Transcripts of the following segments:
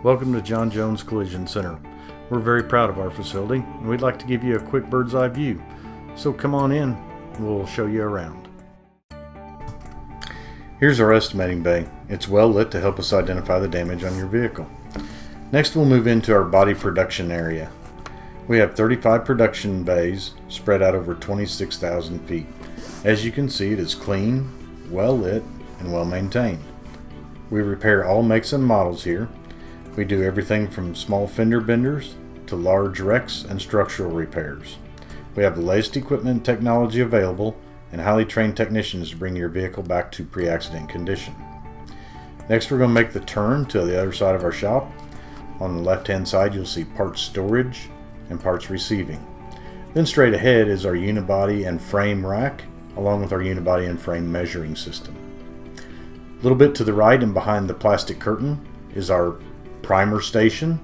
Welcome to John Jones Collision Center. We're very proud of our facility and we'd like to give you a quick bird's eye view. So come on in, we'll show you around. Here's our estimating bay. It's well lit to help us identify the damage on your vehicle. Next we'll move into our body production area. We have 35 production bays spread out over 26,000 feet. As you can see, it is clean, well lit, and well maintained. We repair all makes and models here. We do everything from small fender benders to large wrecks and structural repairs. We have the latest equipment and technology available and highly trained technicians to bring your vehicle back to pre-accident condition. Next we're going to make the turn to the other side of our shop. On the left hand side you'll see parts storage and parts receiving. Then straight ahead is our unibody and frame rack along with our unibody and frame measuring system. A little bit to the right and behind the plastic curtain is our primer station,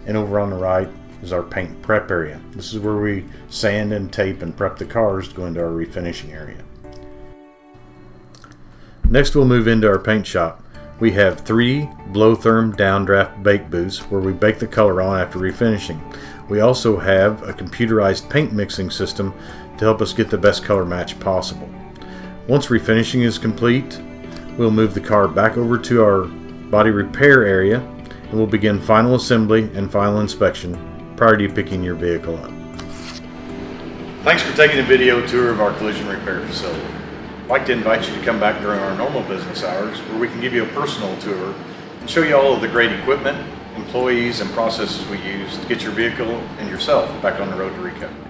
and over on the right is our paint prep area. This is where we sand and tape and prep the cars to go into our refinishing area. Next we'll move into our paint shop. We have 3 blow-therm downdraft bake booths where we bake the color on after refinishing. We also have a computerized paint mixing system to help us get the best color match possible. Once refinishing is complete, we'll move the car back over to our body repair area and we'll begin final assembly and final inspection prior to picking your vehicle up. Thanks for taking a video tour of our collision repair facility. I'd like to invite you to come back during our normal business hours where we can give you a personal tour and show you all of the great equipment, employees, and processes we use to get your vehicle and yourself back on the road to recovery.